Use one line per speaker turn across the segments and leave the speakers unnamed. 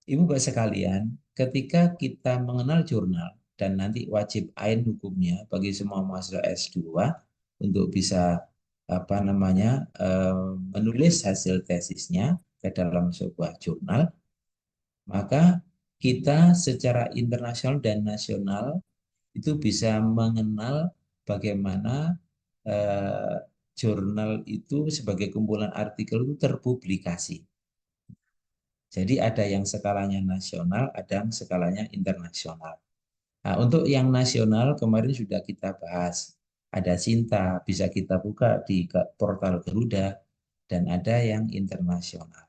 Ibu Bapak sekalian, ketika kita mengenal jurnal dan nanti wajib ain hukumnya bagi semua mahasiswa S2 untuk bisa menulis hasil tesisnya ke dalam sebuah jurnal, maka kita secara internasional dan nasional itu bisa mengenal bagaimana eh, jurnal itu sebagai kumpulan artikel itu terpublikasi. Jadi ada yang skalanya nasional, ada yang skalanya internasional. Nah, untuk yang nasional kemarin sudah kita bahas. Ada Sinta, bisa kita buka di portal Garuda, dan ada yang internasional.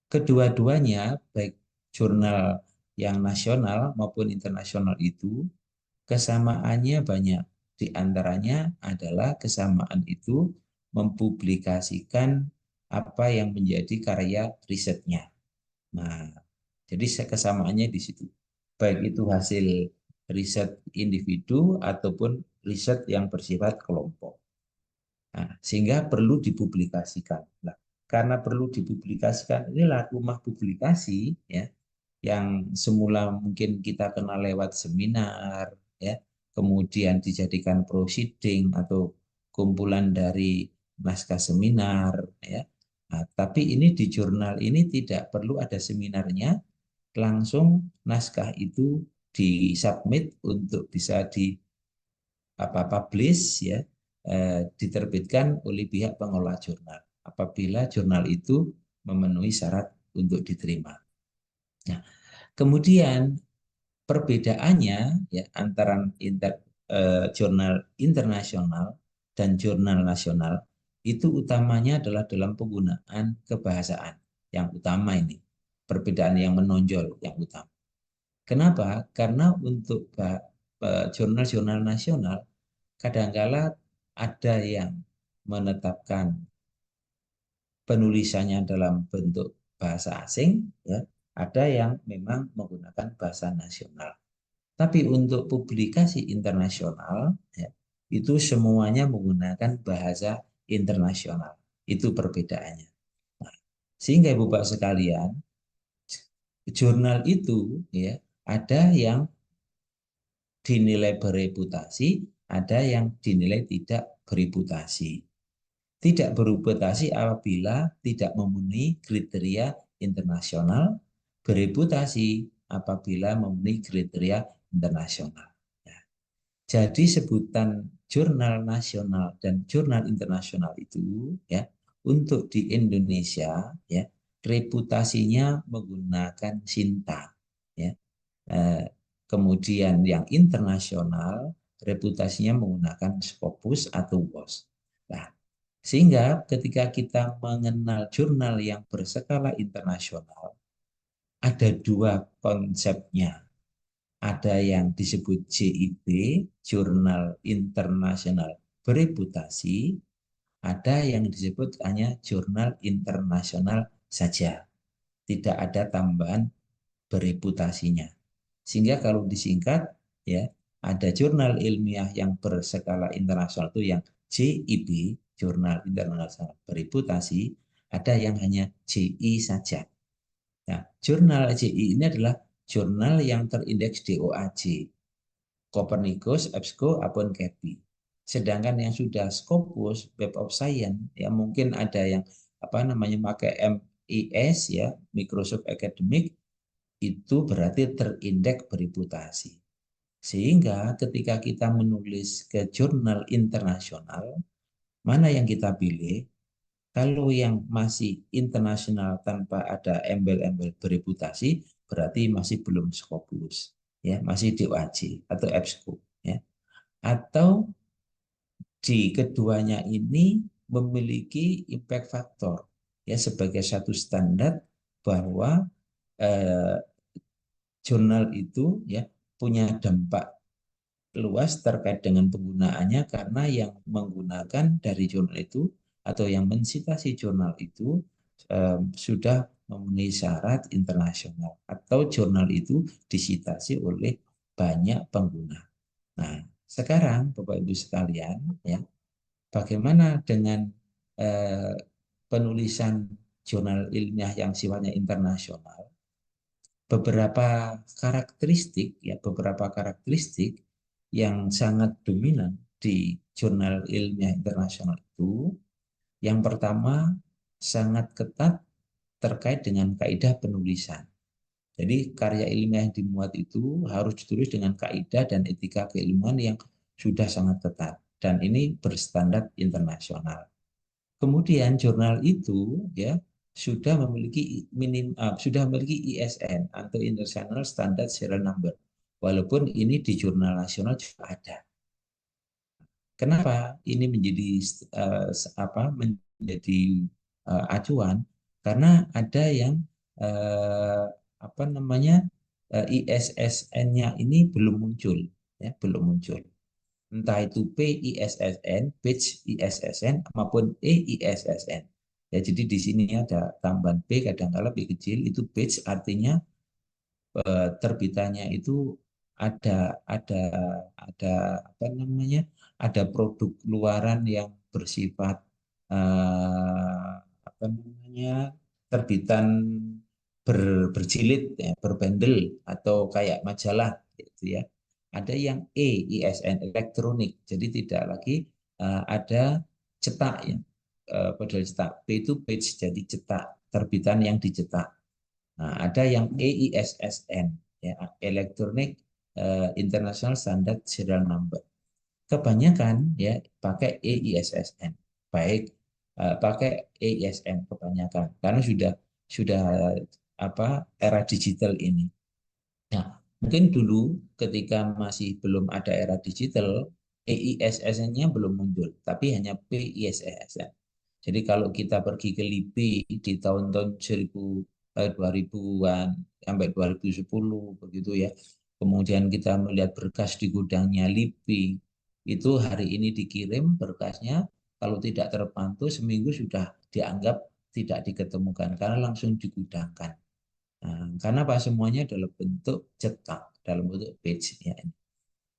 Kedua-duanya, baik jurnal yang nasional maupun internasional itu, kesamaannya banyak. Di antaranya adalah kesamaan itu mempublikasikan apa yang menjadi karya risetnya. Nah, jadi kesamaannya di situ. Baik itu hasil riset individu ataupun riset yang bersifat kelompok. Nah, sehingga perlu dipublikasikan. Nah, karena perlu dipublikasikan, inilah rumah publikasi ya yang semula mungkin kita kenal lewat seminar ya, kemudian dijadikan proceeding atau kumpulan dari naskah seminar ya. Nah, tapi ini di jurnal ini tidak perlu ada seminarnya, langsung naskah itu disubmit untuk bisa di publish ya, diterbitkan oleh pihak pengelola jurnal apabila jurnal itu memenuhi syarat untuk diterima. Nah, kemudian perbedaannya ya antara jurnal internasional dan jurnal nasional itu utamanya adalah dalam penggunaan kebahasaan. Yang utama ini, perbedaan yang menonjol yang utama. Kenapa? Karena untuk jurnal-jurnal nasional kadangkala ada yang menetapkan penulisannya dalam bentuk bahasa asing, ya, ada yang memang menggunakan bahasa nasional. Tapi untuk publikasi internasional, ya, itu semuanya menggunakan bahasa internasional. Itu perbedaannya. Nah, sehingga Ibu Bapak sekalian, jurnal itu ya ada yang dinilai bereputasi, ada yang dinilai tidak bereputasi. Tidak bereputasi apabila tidak memenuhi kriteria internasional, bereputasi apabila memenuhi kriteria internasional. Ya. Jadi sebutan jurnal nasional dan jurnal internasional itu ya untuk di Indonesia ya reputasinya menggunakan Sinta ya. Eh, Kemudian yang internasional reputasinya menggunakan Scopus atau WOS. Nah, sehingga ketika kita mengenal jurnal yang berskala internasional, ada dua konsepnya. Ada yang disebut JIB, Jurnal Internasional Bereputasi, ada yang disebut hanya Jurnal Internasional saja. Tidak ada tambahan bereputasinya. Sehingga kalau disingkat, ya ada jurnal ilmiah yang berskala internasional itu yang JIB, Jurnal Internasional Bereputasi, ada yang hanya JI saja. Nah, jurnal JI ini adalah jurnal yang terindeks DOAJ, Copernicus, EBSCO, ataupun CAPI. Sedangkan yang sudah Scopus, Web of Science, ya mungkin ada yang pakai MIS ya, Microsoft Academic, itu berarti terindeks bereputasi. Sehingga ketika kita menulis ke jurnal internasional, mana yang kita pilih? Kalau yang masih internasional tanpa ada embel-embel bereputasi, berarti masih belum Scopus, ya, masih DOAJ atau EBSCO, ya. Atau di keduanya ini memiliki impact factor, ya, sebagai satu standar bahwa eh, jurnal itu ya punya dampak luas terkait dengan penggunaannya karena yang menggunakan dari jurnal itu atau yang mensitasi jurnal itu sudah memenuhi syarat internasional atau jurnal itu disitasi oleh banyak pengguna. Nah, sekarang Bapak Ibu sekalian, ya, bagaimana dengan eh, penulisan jurnal ilmiah yang sifatnya internasional? beberapa karakteristik yang sangat dominan di jurnal ilmiah internasional itu. Yang pertama, sangat ketat terkait dengan kaidah penulisan. Jadi karya ilmiah yang dimuat itu harus ditulis dengan kaidah dan etika keilmuan yang sudah sangat ketat. Dan ini berstandar internasional. Kemudian jurnal itu ya sudah memiliki ISN atau International Standard Serial Number. Walaupun ini di jurnal nasional juga ada. Kenapa ini menjadi acuan? Karena ada yang uh, ISSN-nya ini belum muncul, ya, belum muncul. Entah itu PISSN, Page ISSN maupun EISSN. Ya, jadi di sini ada tambahan P kadang-kala P kecil itu page artinya terbitannya itu ada ada ada ada produk luaran yang bersifat eh, terbitan berjilid ya, berbendel atau kayak majalah gitu ya. Ada yang ISN elektronik, jadi tidak lagi ada cetak ya. Padahal cetak P itu page jadi cetak terbitan yang dicetak. Nah, ada yang EISSN, ya, Electronic International Standard Serial Number. Kebanyakan ya pakai EISSN, baik pakai EISN kebanyakan karena sudah era digital ini. Nah, mungkin dulu ketika masih belum ada era digital, EISSN-nya belum muncul, tapi hanya PISSN. Jadi kalau kita pergi ke LIPI di tahun-tahun 2000-an sampai 2010 begitu ya. Kemudian kita melihat berkas di gudangnya LIPI, itu hari ini dikirim berkasnya, kalau tidak terpantau seminggu sudah dianggap tidak diketemukan karena langsung digudangkan. Nah, karena Pak semuanya dalam bentuk cetak, dalam bentuk page ya.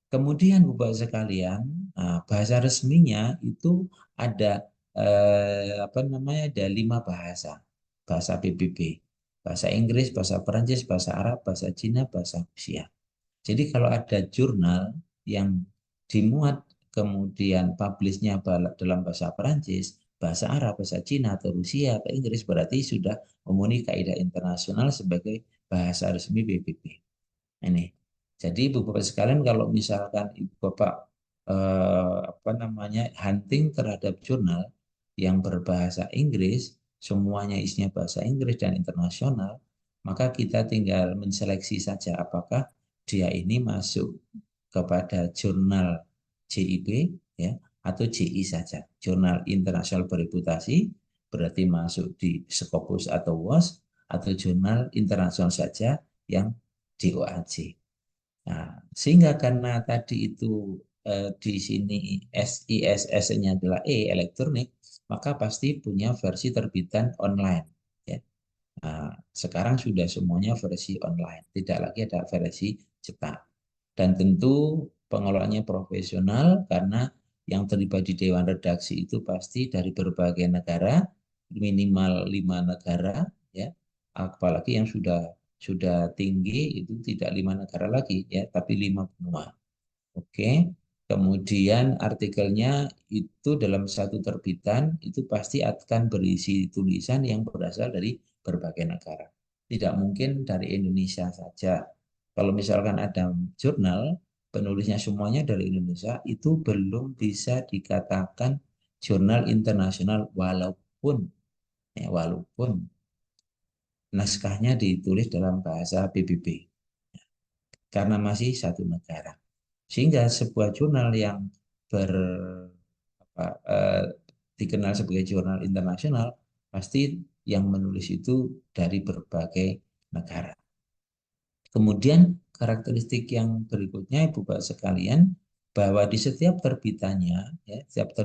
Kemudian Bapak sekalian, bahasa resminya itu ada ada 5 bahasa. Bahasa PBB, bahasa Inggris, bahasa Perancis, bahasa Arab, bahasa Cina, bahasa Rusia. Jadi kalau ada jurnal yang dimuat kemudian publishnya dalam bahasa Perancis, bahasa Arab, bahasa Cina, atau Rusia, atau Inggris, berarti sudah memenuhi kaidah internasional sebagai bahasa resmi PBB. Ini. Jadi Ibu Bapak sekalian kalau misalkan Ibu Bapak hunting terhadap jurnal yang berbahasa Inggris, semuanya isinya bahasa Inggris dan internasional, maka kita tinggal menseleksi saja apakah dia ini masuk kepada jurnal JIB ya atau JI saja. Jurnal internasional bereputasi berarti masuk di Scopus atau WOS atau jurnal internasional saja yang DOAJ. Nah, sehingga karena tadi itu di sini SISS-nya adalah elektronik, maka pasti punya versi terbitan online. Ya. Nah, sekarang sudah semuanya versi online, tidak lagi ada versi cetak. Dan tentu pengelolanya profesional karena yang terlibat di Dewan Redaksi itu pasti dari berbagai negara, minimal 5 negara, ya. Apalagi yang sudah tinggi itu tidak 5 negara lagi, ya, tapi 5 benua. Oke. Kemudian artikelnya itu dalam satu terbitan itu pasti akan berisi tulisan yang berasal dari berbagai negara. Tidak mungkin dari Indonesia saja. Kalau misalkan ada jurnal, penulisnya semuanya dari Indonesia, itu belum bisa dikatakan jurnal internasional walaupun naskahnya ditulis dalam bahasa PBB karena masih satu negara. Sehingga sebuah jurnal yang ber apa, eh, dikenal sebagai jurnal internasional pasti yang menulis itu dari berbagai negara. Kemudian karakteristik yang berikutnya Ibu Bapak sekalian bahwa di setiap terbitannya ya, setiap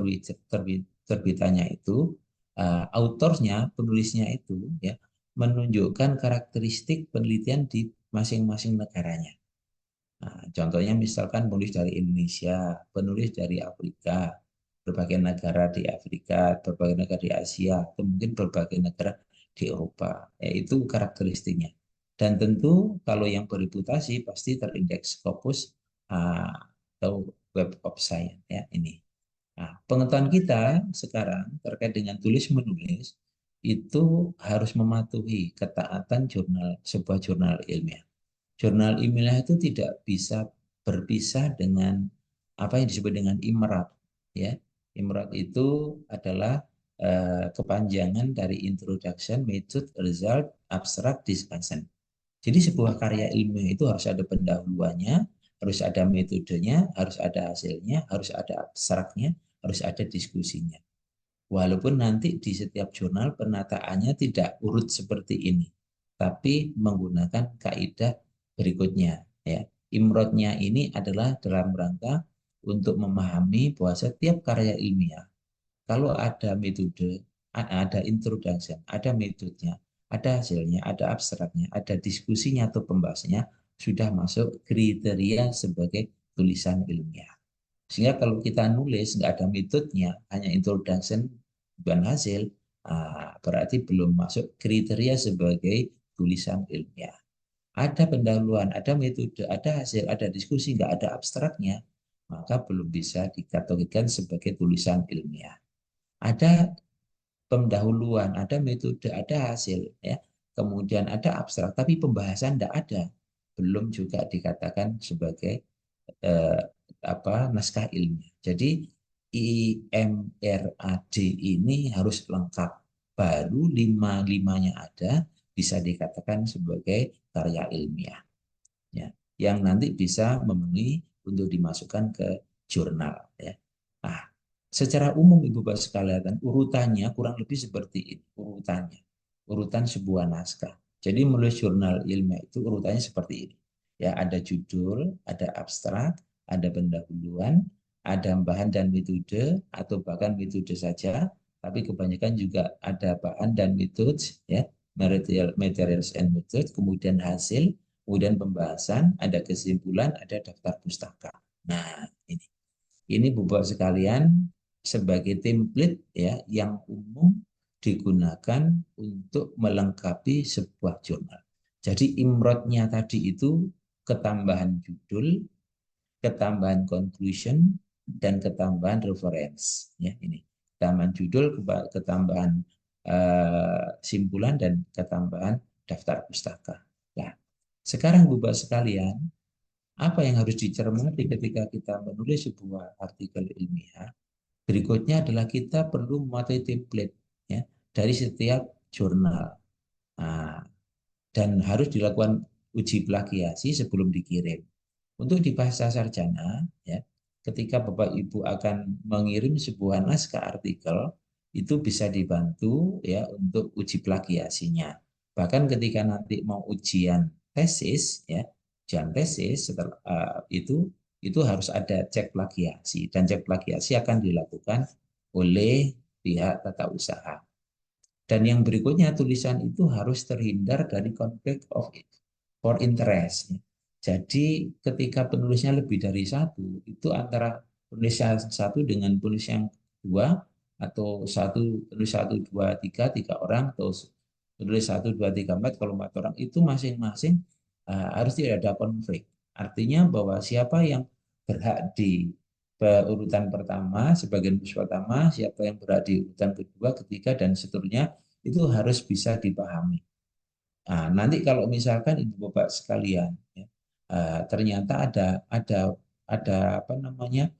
terbitannya itu autornya, penulisnya itu ya menunjukkan karakteristik penelitian di masing-masing negaranya. Nah, contohnya misalkan penulis dari Indonesia, penulis dari Afrika, berbagai negara di Afrika, berbagai negara di Asia, atau mungkin berbagai negara di Eropa. Ya, itu karakteristiknya. Dan tentu kalau yang bereputasi pasti terindeks Scopus atau Web of Science ya ini. Nah, pengetahuan kita sekarang terkait dengan tulis menulis itu harus mematuhi ketaatan sebuah jurnal ilmiah. Jurnal ilmiah itu tidak bisa berpisah dengan apa yang disebut dengan IMRAP ya. IMRAP itu adalah kepanjangan dari Introduction, Method, Result, Abstract, Discussion. Jadi sebuah karya ilmiah itu harus ada pendahuluannya, harus ada metodenya, harus ada hasilnya, harus ada abstraknya, harus ada diskusinya. Walaupun nanti di setiap jurnal penataannya tidak urut seperti ini, tapi menggunakan kaidah berikutnya. Ya. Imrotnya ini adalah dalam rangka untuk memahami bahwa setiap karya ilmiah, kalau ada metode, ada introduction, ada metodenya, ada hasilnya, ada abstraknya, ada diskusinya atau pembahasannya, sudah masuk kriteria sebagai tulisan ilmiah. Sehingga kalau kita nulis nggak ada metodenya, hanya introduction bukan hasil, berarti belum masuk kriteria sebagai tulisan ilmiah. Ada pendahuluan, ada metode, ada hasil, ada diskusi, nggak ada abstraknya, maka belum bisa dikategorikan sebagai tulisan ilmiah. Ada pendahuluan, ada metode, ada hasil, ya. Kemudian ada abstrak, tapi pembahasan tidak ada, belum juga dikatakan sebagai eh, naskah ilmiah. Jadi IMRAD ini harus lengkap. Baru lima-limanya ada, bisa dikatakan sebagai karya ilmiah. Ya, yang nanti bisa memenuhi untuk dimasukkan ke jurnal. Ya. Nah, secara umum Ibu Bapak sekalian, urutannya kurang lebih seperti ini. Urutan sebuah naskah. Jadi menulis jurnal ilmiah itu urutannya seperti ini. Ya, ada judul, ada abstrak, ada pendahuluan, ada bahan dan metode atau bahkan metode saja, tapi kebanyakan juga ada bahan dan metode, ya, materials and methods, kemudian hasil, kemudian pembahasan, ada kesimpulan, ada daftar pustaka. Nah, ini Bapak sekalian sebagai template ya yang umum digunakan untuk melengkapi sebuah jurnal. Jadi imrotnya tadi itu ketambahan judul, ketambahan conclusion, dan ketambahan reference. Ya, ini ketambahan judul, ketambahan simpulan, dan ketambahan daftar pustaka. Nah, sekarang Bapak sekalian, apa yang harus dicermati ketika kita menulis sebuah artikel ilmiah? Berikutnya adalah kita perlu mematuhi template ya dari setiap jurnal. Nah, dan harus dilakukan uji plagiasi sebelum dikirim. Untuk di bahasa sarjana, ya, ketika Bapak Ibu akan mengirim sebuah naskah artikel, itu bisa dibantu ya untuk uji plagiasinya. Bahkan ketika nanti mau ujian tesis, ya, ujian tesis setelah itu harus ada cek plagiasi dan cek plagiasi akan dilakukan oleh pihak tata usaha. Dan yang berikutnya tulisan itu harus terhindar dari conflict of interest. Jadi ketika penulisnya lebih dari satu, itu antara penulis yang satu dengan penulis yang dua, atau penulis satu, dua, tiga, tiga orang, atau penulis satu, dua, tiga, empat, kalau empat orang, itu masing-masing harus tidak ada konflik. Artinya bahwa siapa yang berhak di urutan pertama, sebagai penulis pertama, siapa yang berhak di urutan kedua, ketiga, dan seterusnya, itu harus bisa dipahami. Nah, nanti kalau misalkan Ibu Bapak sekalian, ya, ternyata ada apa namanya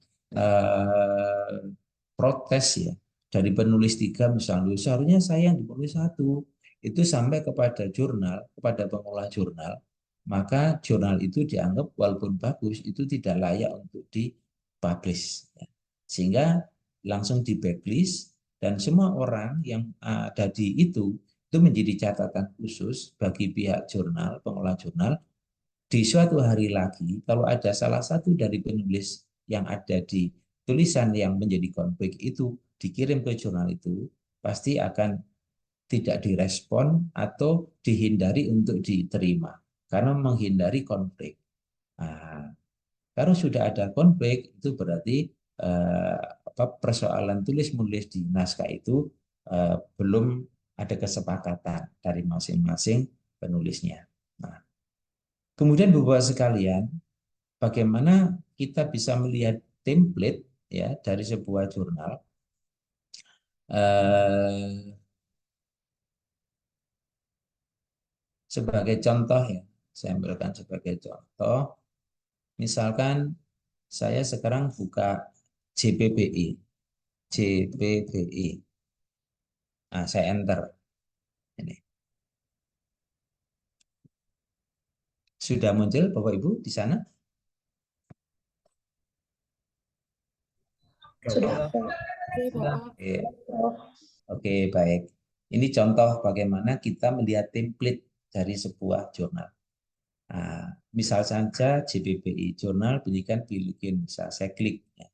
protes ya dari penulis tiga misalnya, seharusnya saya yang dipenulis satu, itu sampai kepada jurnal, kepada pengolah jurnal, maka jurnal itu dianggap walaupun bagus itu tidak layak untuk dipublish, ya. Sehingga langsung di backlist dan semua orang yang ada di itu menjadi catatan khusus bagi pihak jurnal, pengolah jurnal. Di suatu hari lagi, kalau ada salah satu dari penulis yang ada di tulisan yang menjadi konflik itu dikirim ke jurnal itu, pasti akan tidak direspon atau dihindari untuk diterima karena menghindari konflik. Nah, kalau sudah ada konflik itu berarti persoalan tulis menulis di naskah itu belum ada kesepakatan dari masing-masing penulisnya. Nah, kemudian Bapak sekalian, bagaimana kita bisa melihat template ya dari sebuah jurnal? Eh, Sebagai contoh ya, saya ambilkan sebagai contoh, misalkan saya sekarang buka JPBI, JPBI. Nah, saya enter ini. Sudah muncul Bapak Ibu di sana?
Sudah.
Oke, Bapak.
Oke, oke, baik. Ini contoh bagaimana kita melihat template dari sebuah jurnal. Nah, misal saja JPBI, Jurnal Pendidikan Biologi Indonesia, saya klik. Ya.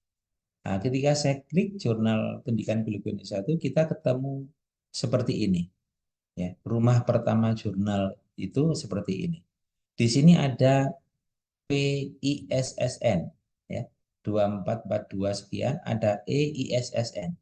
Nah, ketika saya klik Jurnal Pendidikan Biologi Indonesia itu kita ketemu seperti ini. Ya, rumah pertama jurnal itu seperti ini. Di sini ada PISSN, ya, 2442 sekian, ada EISSN.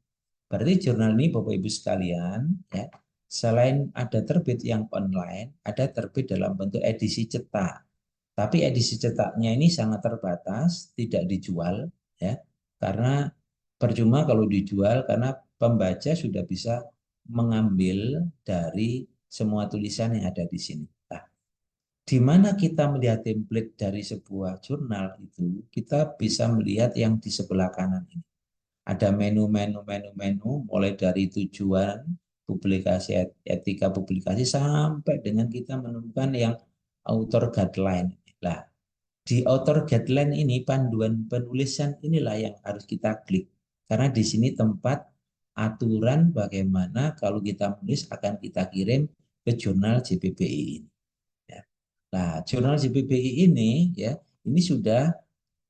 Berarti jurnal ini Bapak Ibu sekalian, ya, selain ada terbit yang online, ada terbit dalam bentuk edisi cetak. Tapi edisi cetaknya ini sangat terbatas, tidak dijual, ya, karena percuma kalau dijual karena pembaca sudah bisa mengambil dari semua tulisan yang ada di sini. Nah, di mana kita melihat template dari sebuah jurnal itu, kita bisa melihat yang di sebelah kanan ini. Ada menu mulai dari tujuan, publikasi, etika publikasi sampai dengan kita menemukan yang author guideline. Nah, di author guideline ini panduan penulisan inilah yang harus kita klik. Karena di sini tempat aturan bagaimana kalau kita menulis akan kita kirim ke jurnal JPBI ini. Ya. Nah, jurnal JPBI ini ya, ini sudah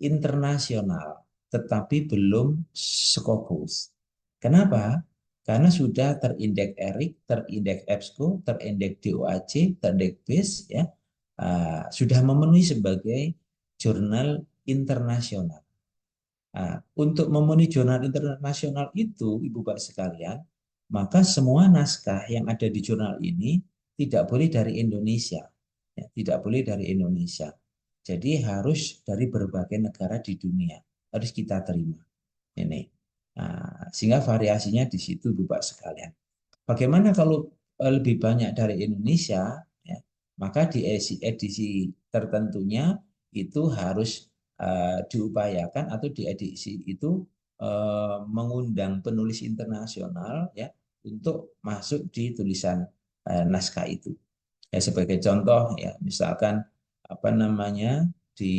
internasional, tetapi belum Scopus. Kenapa? Karena sudah terindeks ERIC, terindeks EBSCO, terindeks DOAJ, terindeks BASE, ya, sudah memenuhi sebagai jurnal internasional. Untuk memenuhi jurnal internasional itu, Ibu Bapak sekalian, maka semua naskah yang ada di jurnal ini tidak boleh dari Indonesia, ya, tidak boleh dari Indonesia. Jadi harus dari berbagai negara di dunia harus kita terima ini. Sehingga variasinya di situ, Ibu Bapak sekalian. Bagaimana kalau lebih banyak dari Indonesia, ya, maka di edisi tertentunya itu harus diupayakan atau di edisi itu mengundang penulis internasional ya untuk masuk di tulisan naskah itu. Ya, sebagai contoh ya misalkan apa namanya di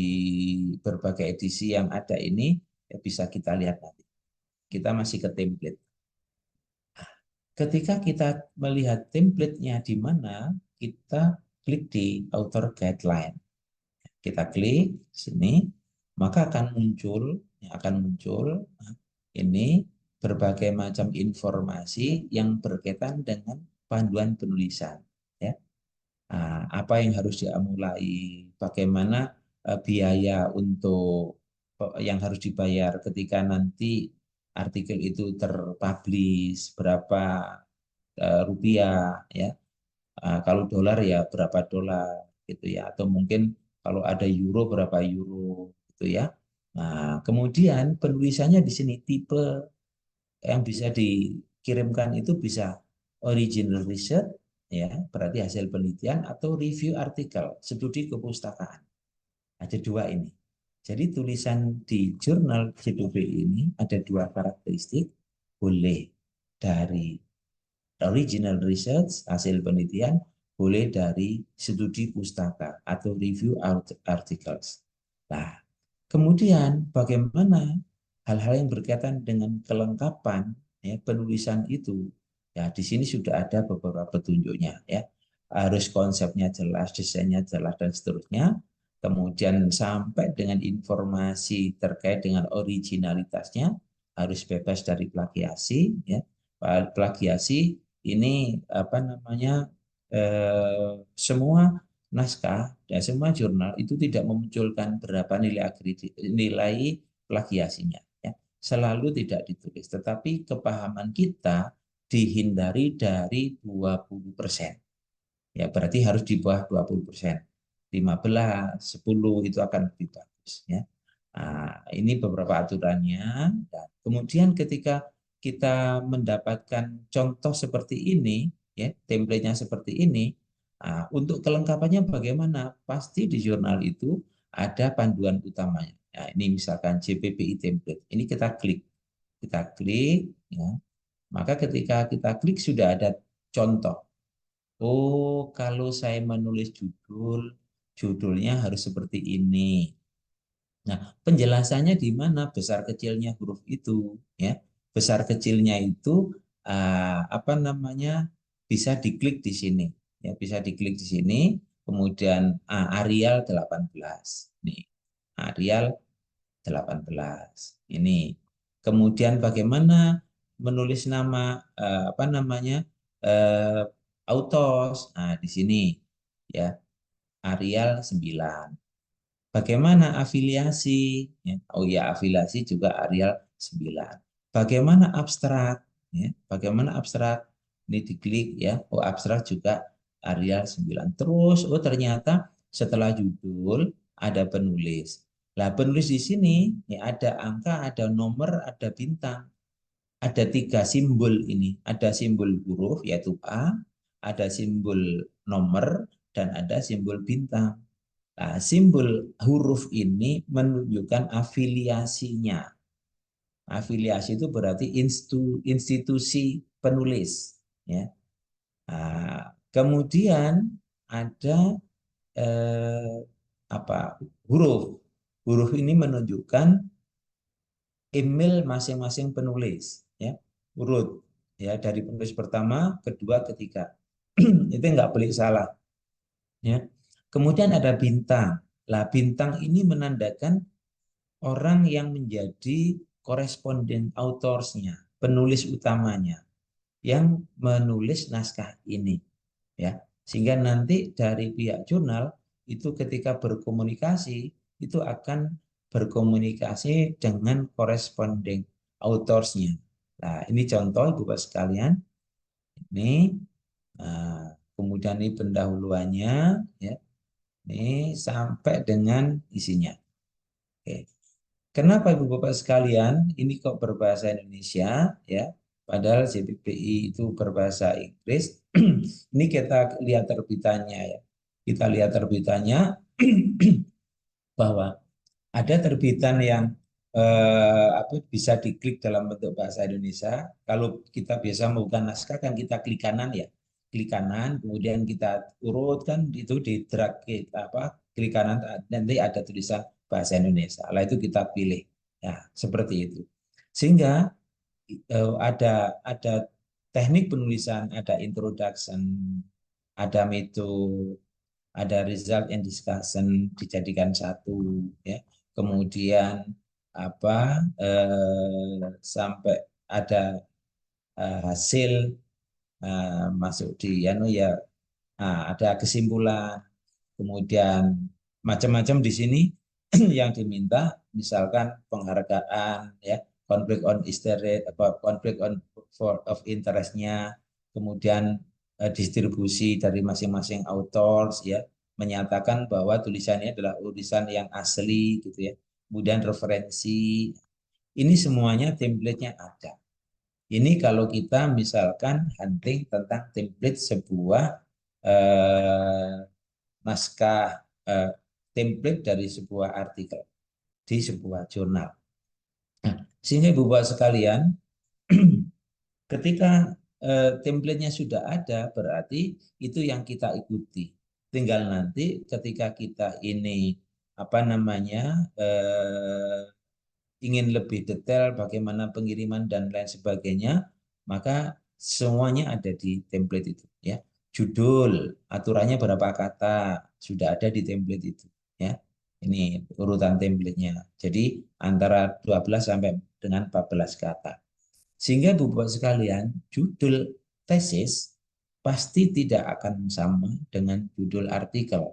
berbagai edisi yang ada ini ya, bisa kita lihat nanti. Kita masih ke template. Ketika kita melihat template-nya di mana, kita klik di author guideline. Kita klik sini, maka akan muncul ini berbagai macam informasi yang berkaitan dengan panduan penulisan. Ya. Apa yang harus dimulai, bagaimana biaya untuk yang harus dibayar ketika nanti artikel itu terpublish, berapa rupiah ya. Kalau dolar ya berapa dolar gitu ya, atau mungkin kalau ada euro berapa euro gitu ya. Nah, kemudian penulisannya di sini tipe yang bisa dikirimkan itu bisa original research ya, berarti hasil penelitian atau review artikel, studi kepustakaan. Ada dua ini. Jadi tulisan di jurnal JPB ini ada dua karakteristik, boleh dari original research, hasil penelitian, boleh dari studi pustaka atau review articles. Nah, kemudian bagaimana hal-hal yang berkaitan dengan kelengkapan ya, penulisan itu? Ya, di sini sudah ada beberapa petunjuknya ya. Harus konsepnya jelas, desainnya jelas dan seterusnya. Kemudian sampai dengan informasi terkait dengan originalitasnya harus bebas dari plagiasi ya. Plagiasi ini apa namanya semua naskah dan semua jurnal itu tidak memunculkan berapa nilai plagiasinya ya. Selalu tidak ditulis, tetapi kepahaman kita dihindari dari 20%. Ya, berarti harus di bawah 20%. 15, 10 itu akan lebih bagus ya. Nah, ini beberapa aturannya. Dan kemudian ketika kita mendapatkan contoh seperti ini, ya, template-nya seperti ini, nah, untuk kelengkapannya bagaimana? Pasti di jurnal itu ada panduan utamanya. Nah, ini misalkan JPPI template. Ini kita klik, ya. Maka ketika kita klik sudah ada contoh. Oh, kalau saya menulis judul, judulnya harus seperti ini. Nah, penjelasannya di mana besar kecilnya huruf itu, ya. Besar kecilnya itu apa namanya? Bisa diklik di sini. Ya, bisa diklik di sini, kemudian Arial 18. Nih, Arial 18. Ini. Kemudian bagaimana menulis nama apa namanya? eh, Autos. Nah, di sini ya, Arial 9. Bagaimana afiliasi? Ya, oh ya, afiliasi juga Arial 9. Bagaimana abstrak? Ya, bagaimana abstrak? Ini diklik ya. Oh, abstrak juga Arial 9. Terus, oh ternyata setelah judul ada penulis. Lah, penulis di sini ya ada angka, ada nomor, ada bintang. Ada 3 simbol ini. Ada simbol huruf yaitu A, ada simbol nomor, dan ada simbol bintang. Nah, simbol huruf ini menunjukkan afiliasinya. Afiliasi itu berarti institusi penulis. Ya. Nah, kemudian ada eh, apa huruf. Huruf ini menunjukkan email masing-masing penulis. Ya, urut ya dari penulis pertama, kedua, ketiga. Itu nggak boleh salah. Ya. Kemudian ada bintang. Lah, bintang ini menandakan orang yang menjadi koresponden autorsnya, penulis utamanya, yang menulis naskah ini, ya. Sehingga nanti dari pihak jurnal itu ketika berkomunikasi itu akan berkomunikasi dengan koresponden autorsnya. Nah, ini contoh Ibu Bapak sekalian. Ini kemudian ini pendahuluannya, ya. Ini sampai dengan isinya. Oke. Kenapa Ibu Bapak sekalian ini kok berbahasa Indonesia ya? Padahal JPPI itu berbahasa Inggris. Ini kita lihat terbitannya ya. Kita lihat terbitannya bahwa ada terbitan yang apa bisa diklik dalam bentuk bahasa Indonesia. Kalau kita biasa membuka naskah kan kita klik kanan ya. Klik kanan, kemudian kita urutkan itu di drag kita apa? Klik kanan nanti ada tulisan bahasa Indonesia. Lalu itu kita pilih. Ya, seperti itu. Sehingga ada teknik penulisan, ada introduction, ada metode, ada result and discussion dijadikan satu ya. Kemudian apa sampai ada hasil masuk di anu ya, ada kesimpulan, kemudian macam-macam di sini yang diminta misalkan penghargaan ya, konflik on interest apa konflik on of interestnya, kemudian distribusi dari masing-masing authors ya, menyatakan bahwa tulisannya adalah tulisan yang asli gitu ya, kemudian referensi, ini semuanya template-nya ada. Ini kalau kita misalkan hunting tentang template sebuah eh, naskah, template dari sebuah artikel di sebuah jurnal. Nah, sehingga Ibu Bapak sekalian, ketika template-nya sudah ada, berarti itu yang kita ikuti. Tinggal nanti ketika kita ini apa namanya ingin lebih detail bagaimana pengiriman dan lain sebagainya, maka semuanya ada di template itu. Ya, judul, aturannya berapa kata sudah ada di template itu. Ya, ini urutan template-nya. Jadi antara 12 sampai dengan 14 kata. Sehingga Bapak sekalian, judul tesis pasti tidak akan sama dengan judul artikel.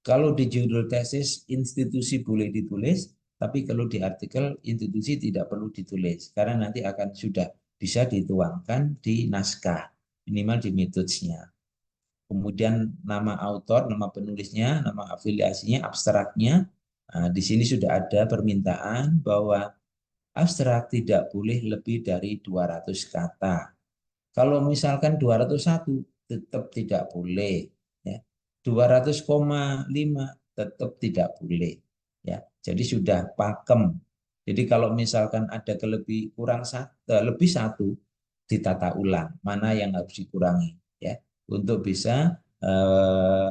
Kalau di judul tesis institusi boleh ditulis, tapi kalau di artikel institusi tidak perlu ditulis karena nanti akan sudah bisa dituangkan di naskah, minimal di metodenya. kemudian nama autor, nama penulisnya, nama afiliasinya, abstraknya. Nah, di sini sudah ada permintaan bahwa abstrak tidak boleh lebih dari 200 kata. Kalau misalkan 201 tetap tidak boleh, ya. 200,5 tetap tidak boleh, ya. Jadi sudah pakem. Jadi kalau misalkan ada kurang satu, lebih satu, ditata ulang mana yang harus dikurangi, ya, untuk bisa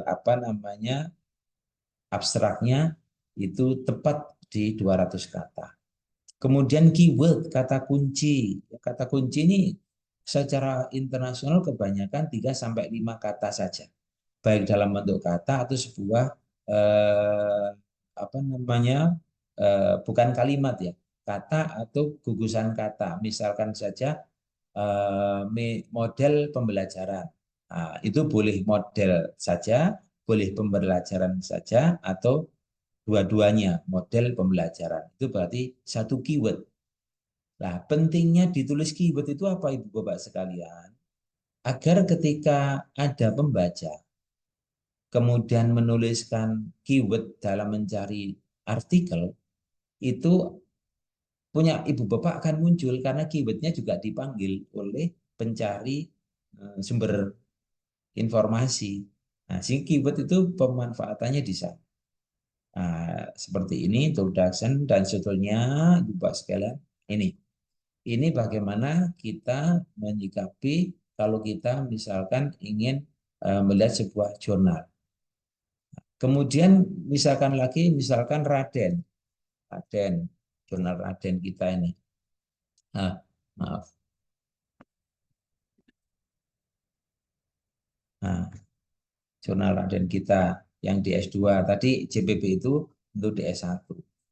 apa namanya abstraknya itu tepat di 200 kata. Kemudian keyword, kata kunci. Kata kunci ini secara internasional kebanyakan 3 sampai 5 kata saja. Baik dalam bentuk kata atau sebuah apa namanya? Bukan kalimat ya. Kata atau gugusan kata. Misalkan saja model pembelajaran. Nah, itu boleh model saja, boleh pembelajaran saja, atau dua-duanya model pembelajaran. Itu berarti satu keyword. Nah, pentingnya ditulis keyword itu apa, Ibu Bapak sekalian? Agar ketika ada pembaca kemudian menuliskan keyword dalam mencari artikel, itu punya Ibu Bapak akan muncul karena keywordnya juga dipanggil oleh pencari sumber informasi. Nah, si keyword itu pemanfaatannya di sana. Nah, seperti ini introduction dan sebetulnya Ibu Bapak sekalian, ini. Ini bagaimana kita menyikapi kalau kita misalkan ingin melihat sebuah jurnal. Kemudian misalkan lagi, misalkan Raden, Raden, jurnal Raden kita ini. Nah, maaf. Nah, jurnal Raden kita yang di S2 tadi JPP itu untuk di S1.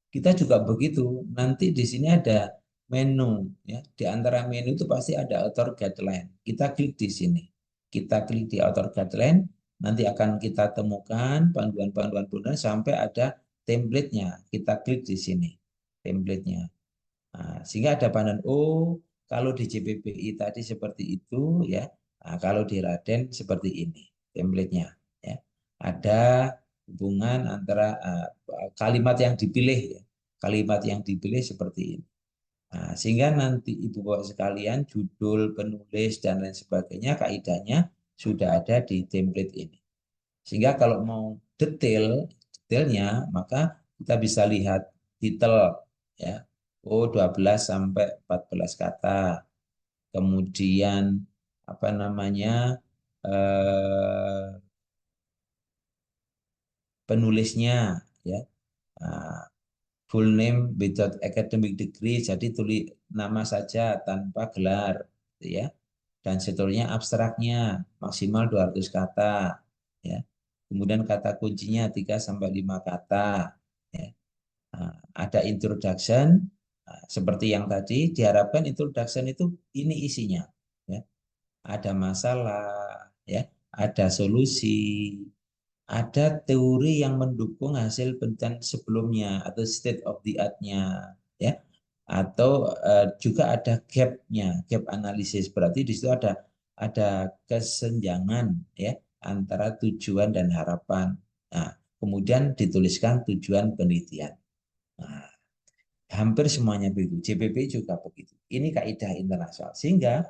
Kita juga begitu. Nanti di sini ada menu ya. Di antara menu itu pasti ada author guideline. Kita klik di sini. Kita klik di author guideline, nanti akan kita temukan panduan-panduan sampai ada template-nya. Kita klik di sini. Template-nya. Nah, sehingga ada panduan oh kalau di JPPI tadi seperti itu ya. Nah, kalau di Raden seperti ini template-nya ya. Ada hubungan antara kalimat yang dipilih ya. Kalimat yang dipilih seperti ini. Nah, sehingga nanti Ibu Bapak sekalian judul, penulis dan lain sebagainya kaidahnya sudah ada di template ini. Sehingga kalau mau detailnya maka kita bisa lihat titel ya. Oh, 12 sampai 14 kata. Kemudian apa namanya? Penulisnya ya. Nah, full name without academic degree, jadi tulis nama saja tanpa gelar gitu ya. Dan seterusnya abstraknya maksimal 200 kata ya. Kemudian kata kuncinya 3 sampai 5 kata ya. Nah, ada introduction seperti yang tadi diharapkan introduction itu ini isinya ya. Ada masalah ya, ada solusi, ada teori yang mendukung hasil penelitian sebelumnya atau state of the art-nya ya, atau juga ada gap-nya, gap analisis, berarti di situ ada kesenjangan ya antara tujuan dan harapan. Nah, kemudian dituliskan tujuan penelitian. Nah, hampir semuanya begitu. JPP juga begitu. Ini kaidah internasional. Sehingga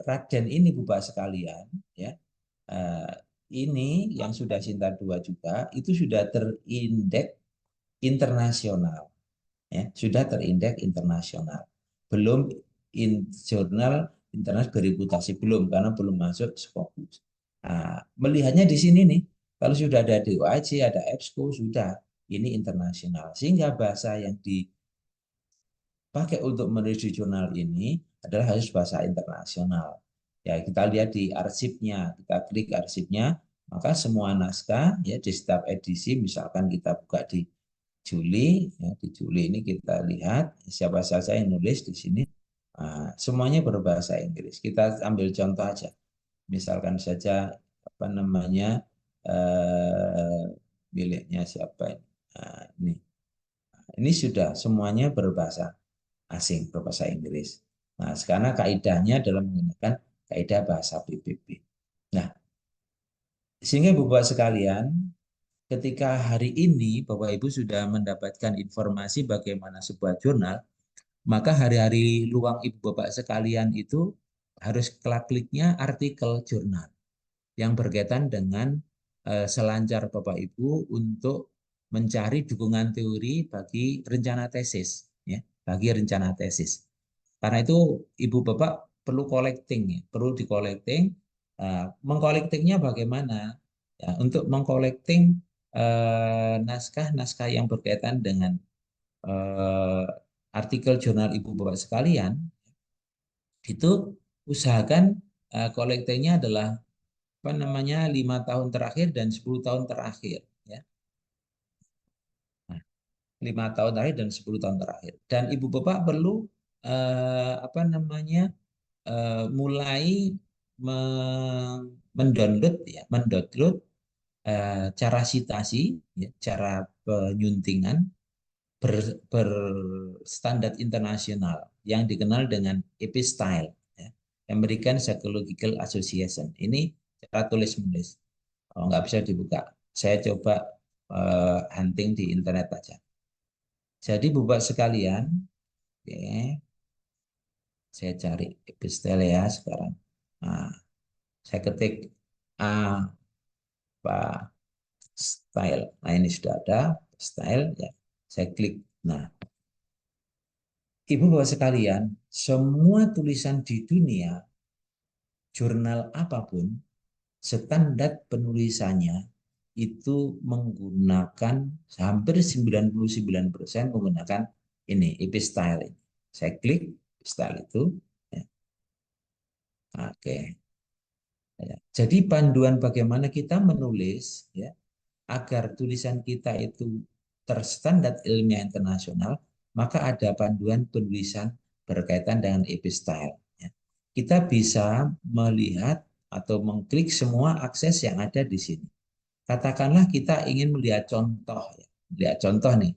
Raden ini Bapak sekalian ya, eh, ini yang sudah Sinta 2 juga itu sudah terindeks internasional ya, sudah terindeks internasional. Belum jurnal internasional bereputasi belum karena belum masuk Scopus. Nah, melihatnya di sini nih, kalau sudah ada DOAJ, ada EBSCO sudah ini internasional. Sehingga bahasa yang dipakai untuk menulis jurnal ini adalah harus bahasa internasional. Ya, kita lihat di arsipnya, kita klik arsipnya, maka semua naskah ya di setiap edisi, misalkan kita buka di Juli, ya, di Juli ini kita lihat siapa saja yang nulis di sini. Nah, semuanya berbahasa Inggris. Kita ambil contoh aja, misalkan saja apa namanya miliknya siapa ini. Nah, ini sudah semuanya berbahasa asing, berbahasa Inggris. Nah, sekarang kaidahnya adalah menggunakan kaidah bahasa PBB. Nah, Sehingga Bapak sekalian, ketika hari ini Bapak Ibu sudah mendapatkan informasi bagaimana sebuah jurnal, maka hari-hari luang Ibu Bapak sekalian itu harus klik-kliknya artikel jurnal yang berkaitan dengan selancar Bapak Ibu untuk mencari dukungan teori bagi rencana tesis, ya, bagi rencana tesis. Karena itu Ibu Bapak perlu collecting, ya, perlu di collecting. Mengcollectingnya bagaimana? Ya, untuk mengcollecting naskah-naskah yang berkaitan dengan eh, artikel jurnal Ibu Bapak sekalian, itu usahakan collectingnya adalah apa namanya 5 tahun terakhir dan 10 tahun terakhir, ya. Nah, 5 tahun terakhir dan 10 tahun terakhir. Dan Ibu Bapak perlu apa namanya mulai mendownload, ya, mendownload cara citasi, ya, cara penyuntingan berstandar internasional yang dikenal dengan EPI-style, ya, American Psychological Association. Ini cara tulis menulis. Oh, nggak bisa dibuka. Saya coba hunting di internet aja. Jadi buat sekalian, oke, saya cari epistele ya sekarang. Nah, saya ketik apa style. Nah, ini sudah ada style ya. Saya klik. Nah, Ibu bapak sekalian, semua tulisan di dunia, jurnal apapun, standar penulisannya itu menggunakan hampir 99% menggunakan ini style ini. Saya klik style itu, ya. Oke. Ya. Jadi panduan bagaimana kita menulis, ya, agar tulisan kita itu terstandar ilmiah internasional, maka ada panduan penulisan berkaitan dengan style. Ya. Kita bisa melihat atau mengklik semua akses yang ada di sini. Katakanlah kita ingin melihat contoh, ya. Lihat contoh nih,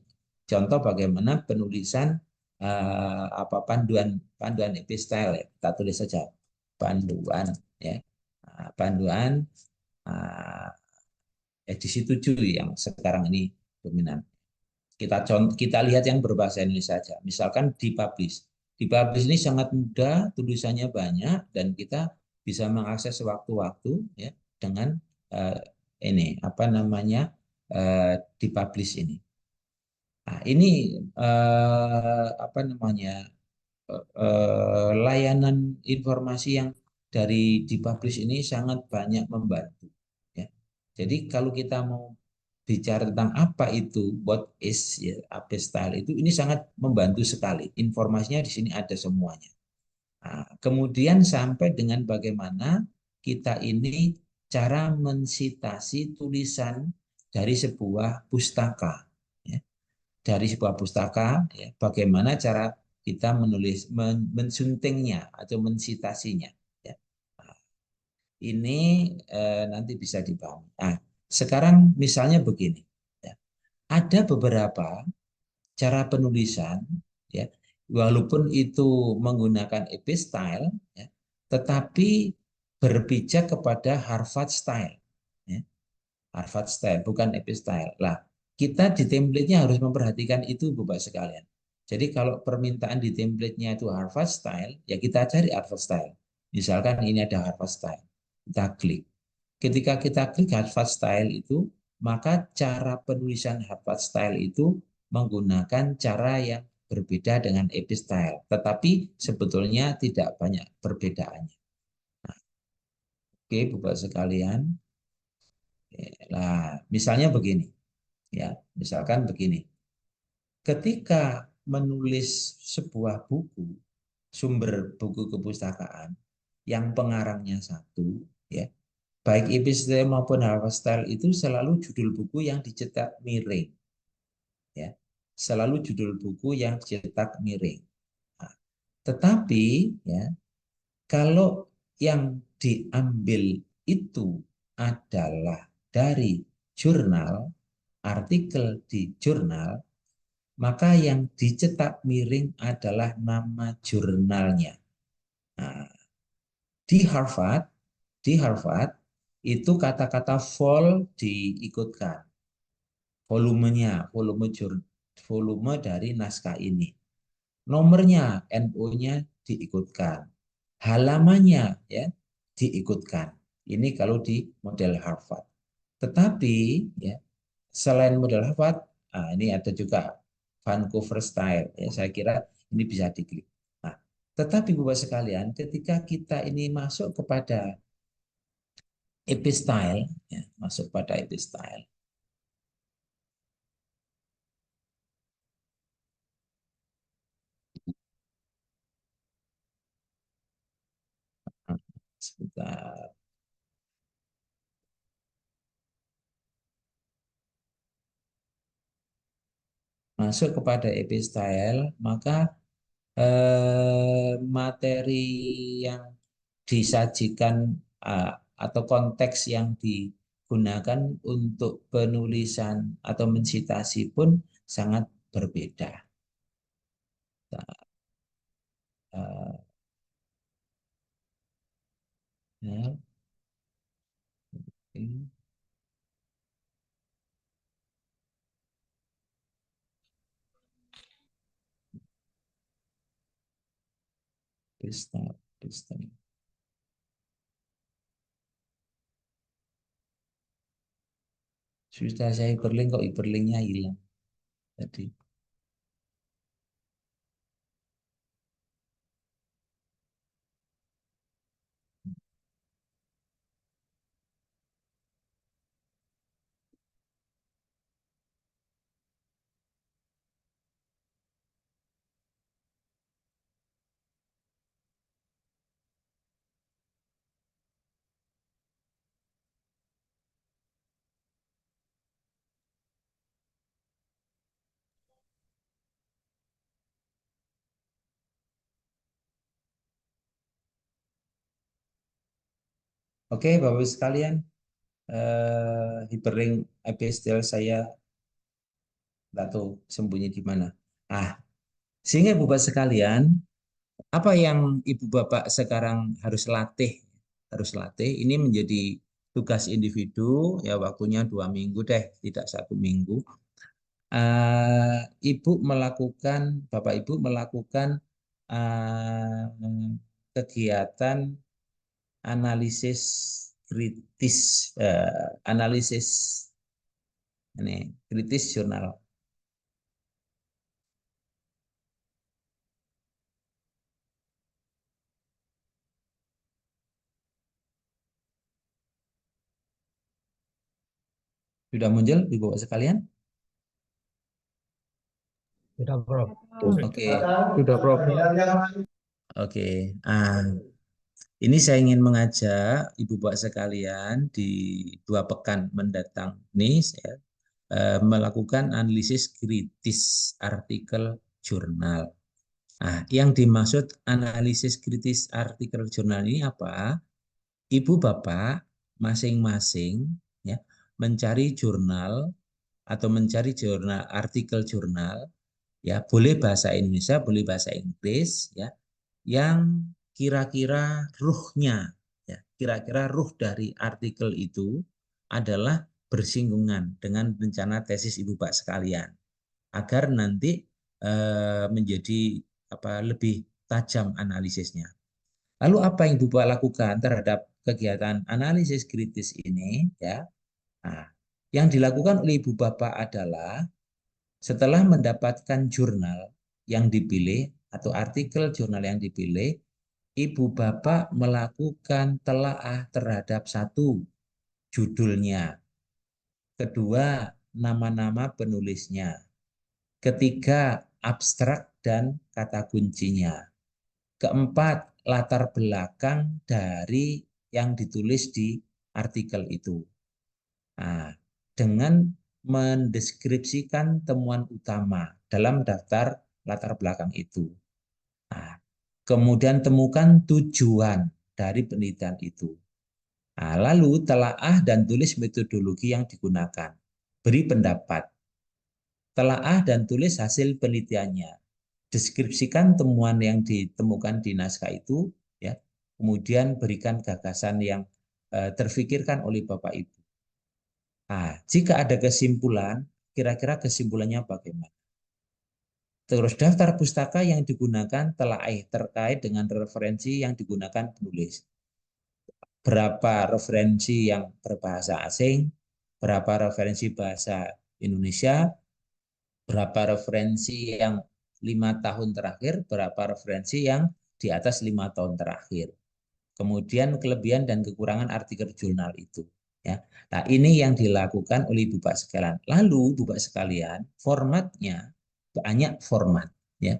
contoh bagaimana penulisan apa panduan panduan style, ya. Kita tulis saja panduan, ya. Panduan uh, edisi 7 yang sekarang ini dominan. Kita lihat yang berbahasa Indonesia saja. Misalkan dipublish. Dipublish ini sangat mudah, tulisannya banyak dan kita bisa mengakses sewaktu-waktu, ya, dengan uh, ini apa namanya dipublish ini. Nah, ini apa namanya layanan informasi yang dari dipublish ini sangat banyak membantu, ya. Jadi kalau kita mau bicara tentang apa itu what is, ya, apa style itu, ini sangat membantu sekali. Informasinya di sini ada semuanya. Nah, kemudian sampai dengan bagaimana kita ini cara mensitasi tulisan dari sebuah pustaka, ya. Dari sebuah pustaka, ya, bagaimana cara kita menulis, mensuntingnya atau mensitasinya, ya. Nah, ini nanti bisa dipahami. Nah, sekarang misalnya begini, ya. Ada beberapa cara penulisan, ya, walaupun itu menggunakan style, ya, tetapi berpijak kepada Harvard style, ya. Harvard style bukan style. Lah, kita di template-nya harus memperhatikan itu Bapak sekalian. Jadi kalau permintaan di template-nya itu Harvard style, ya kita cari Harvard style. Misalkan ini ada Harvard style, kita klik. Ketika kita klik Harvard style itu, maka cara penulisan Harvard style itu menggunakan cara yang berbeda dengan style, tetapi sebetulnya tidak banyak perbedaannya. Oke, Bapak sekalian. Nah, misalnya begini, ya, misalkan begini. Ketika menulis sebuah buku, sumber buku kepustakaan yang pengarangnya satu, ya, baik episode maupun Harvard style itu selalu judul buku yang dicetak miring, ya, selalu judul buku yang dicetak miring. Nah, tetapi, ya, kalau yang diambil itu adalah dari jurnal, artikel di jurnal, maka yang dicetak miring adalah nama jurnalnya. Nah, di Harvard, di Harvard itu kata-kata vol diikutkan, volumenya, volume dari naskah ini. Nomornya, NO-nya diikutkan. Halamannya ya diikutkan. Ini kalau di model Harvard. Tetapi ya selain model Harvard, ini ada juga Vancouver Style. Ya, saya kira ini bisa diklik. Nah, tetapi Bapak sekalian, ketika kita ini masuk kepada Epistyle, ya, masuk pada Epistyle, sebentar, masuk kepada Epistyle, maka materi yang disajikan atau konteks yang digunakan untuk penulisan atau mensitasi pun sangat berbeda. Nah, ya, ini Kristen, Kristen. Sudah saya hyperlink kok hyperlinknya hilang tadi. Oke, Bapak Ibu sekalian, hyperlink epistel saya nggak tahu sembunyi di mana. Ah, sehingga Bapak sekalian, apa yang Ibu Bapak sekarang harus latih? Harus latih, ini menjadi tugas individu, ya waktunya 2 minggu deh, tidak 1 minggu. Ibu melakukan, Bapak Ibu melakukan kegiatan analisis kritis, analisis ini kritis jurnal. Sudah muncul Ibu Bapak sekalian?
Sudah, Prof.
Oke.
Sudah, Prof.
Oke. Ini saya ingin mengajak Ibu Bapak sekalian di 2 pekan mendatang ini ya, melakukan analisis kritis artikel jurnal. Nah, yang dimaksud analisis kritis artikel jurnal ini apa? Ibu Bapak masing-masing ya mencari jurnal atau mencari jurnal artikel jurnal ya boleh bahasa Indonesia, boleh bahasa Inggris ya yang kira-kira ruhnya ya kira-kira ruh dari artikel itu adalah bersinggungan dengan rencana tesis Ibu Bapak sekalian agar nanti menjadi lebih tajam analisisnya. Lalu apa yang Ibu Bapak lakukan terhadap kegiatan analisis kritis ini ya? Nah, yang dilakukan oleh Ibu Bapak adalah setelah mendapatkan jurnal yang dipilih atau artikel jurnal yang dipilih, Ibu Bapak melakukan telaah terhadap satu, judulnya. Kedua, nama-nama penulisnya. Ketiga, abstrak dan kata kuncinya. Keempat, latar belakang dari yang ditulis di artikel itu. Nah, dengan mendeskripsikan temuan utama dalam daftar latar belakang itu. Nah, kemudian temukan tujuan dari penelitian itu. Nah, lalu telaah dan tulis metodologi yang digunakan. Beri pendapat. Telaah dan tulis hasil penelitiannya. Deskripsikan temuan yang ditemukan di naskah itu, ya. Kemudian berikan gagasan yang terfikirkan oleh Bapak Ibu. Nah, jika ada kesimpulan, kira-kira kesimpulannya bagaimana? Terus daftar pustaka yang digunakan telah terkait dengan referensi yang digunakan penulis. Berapa referensi yang berbahasa asing, berapa referensi bahasa Indonesia, berapa referensi yang 5 tahun terakhir, berapa referensi yang di atas 5 tahun terakhir. Kemudian kelebihan dan kekurangan artikel jurnal itu. Ya. Nah, ini yang dilakukan oleh Bapak sekalian. Lalu Bapak sekalian, formatnya banyak format. Ya.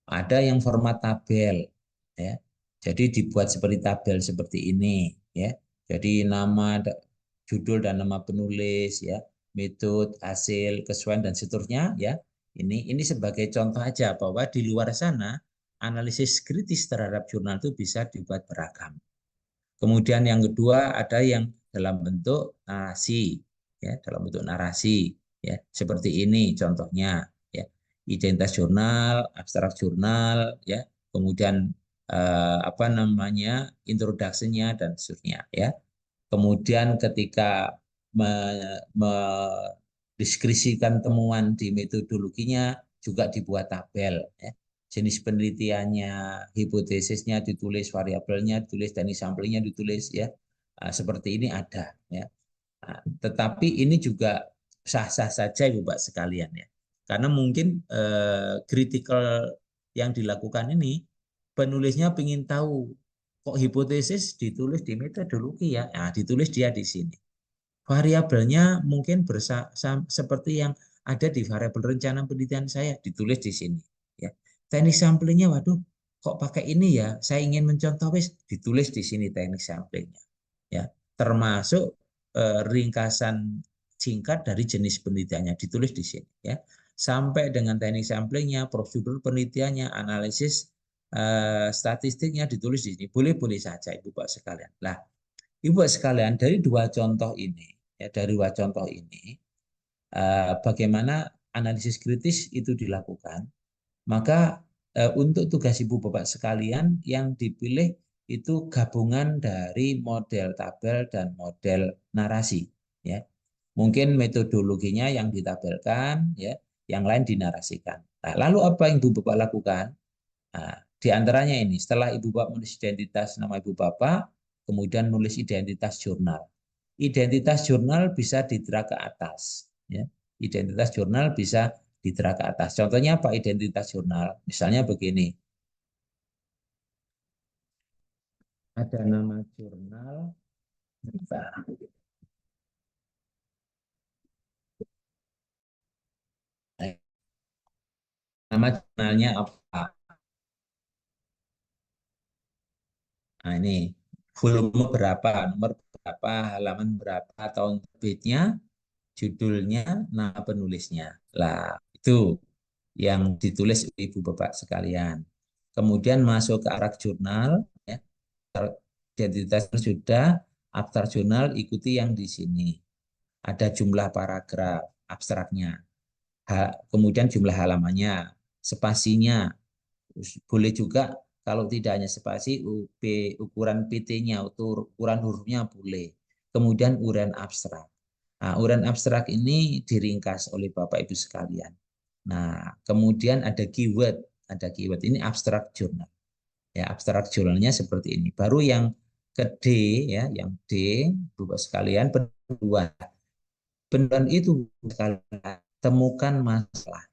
Ada yang format tabel. Ya. Jadi dibuat seperti tabel seperti ini. Ya. Jadi nama, judul dan nama penulis, ya, metode, hasil, kesesuaian dan seterusnya. Ya. Ini sebagai contoh aja bahwa di luar sana analisis kritis terhadap jurnal itu bisa dibuat beragam. Kemudian yang kedua ada yang dalam bentuk narasi, ya, dalam bentuk narasi, ya, seperti ini contohnya, ya, identitas jurnal, abstrak jurnal, ya, kemudian apa namanya introduksinya dan seterusnya, ya. Kemudian ketika mendeskripsikan temuan di metodologinya juga dibuat tabel, ya. Jenis penelitiannya, hipotesisnya ditulis, variabelnya ditulis, teknik sampelnya ditulis, ya. Nah, seperti ini ada, ya. Nah, tetapi ini juga sah-sah saja Ibu Pak sekalian, ya. Karena mungkin kritikal yang dilakukan ini penulisnya ingin tahu kok hipotesis ditulis di metodologi, ya. Nah, ditulis dia di sini. Variabelnya mungkin seperti yang ada di variabel rencana penelitian saya, ditulis di sini. Ya. Teknik samplingnya, waduh, kok pakai ini ya? Saya ingin mencontoh, wis ditulis di sini teknik samplingnya. Ya, termasuk ringkasan singkat dari jenis penelitiannya ditulis di sini. Ya, sampai dengan teknik samplingnya, prosedur penelitiannya, analisis statistiknya ditulis di sini. Boleh-boleh saja, Ibu Pak sekalian. Lah, Ibu sekalian, dari dua contoh ini, ya, dari dua contoh ini, bagaimana analisis kritis itu dilakukan, maka untuk tugas Ibu Bapak sekalian yang dipilih itu gabungan dari model tabel dan model narasi, ya. Mungkin metodologinya yang ditabelkan, ya, yang lain dinarasikan. Nah, lalu apa yang Ibu Bapak lakukan? Nah, di antaranya ini, setelah Ibu Bapak menulis identitas nama Ibu Bapak, kemudian nulis identitas jurnal. Identitas jurnal bisa didrag ke atas. Ya. Identitas jurnal bisa didrag ke atas. Contohnya apa identitas jurnal? Misalnya begini. Ada nama jurnal. Nama jurnalnya apa? Nah, ini volume berapa, nomor berapa, halaman berapa, tahun terbitnya, judulnya, nama penulisnya. Lah, itu yang ditulis Ibu Bapak sekalian. Kemudian masuk ke arah jurnal, ya. Identitas sudah, abstrak jurnal ikuti yang di sini. Ada jumlah paragraf abstraknya. Kemudian jumlah halamannya, spasinya. Boleh juga kalau tidak hanya spasi, ukuran PT-nya, ukuran hurufnya boleh. Kemudian uraian abstrak. Nah, uraian abstrak ini diringkas oleh Bapak Ibu sekalian. Nah, kemudian ada keyword. Ada keyword ini abstrak jurnal. Ya, abstrak jurnalnya seperti ini. Baru yang ke D, ya, yang D, Bapak sekalian, pendudukan. Pendudukan itu sekalian, temukan masalah,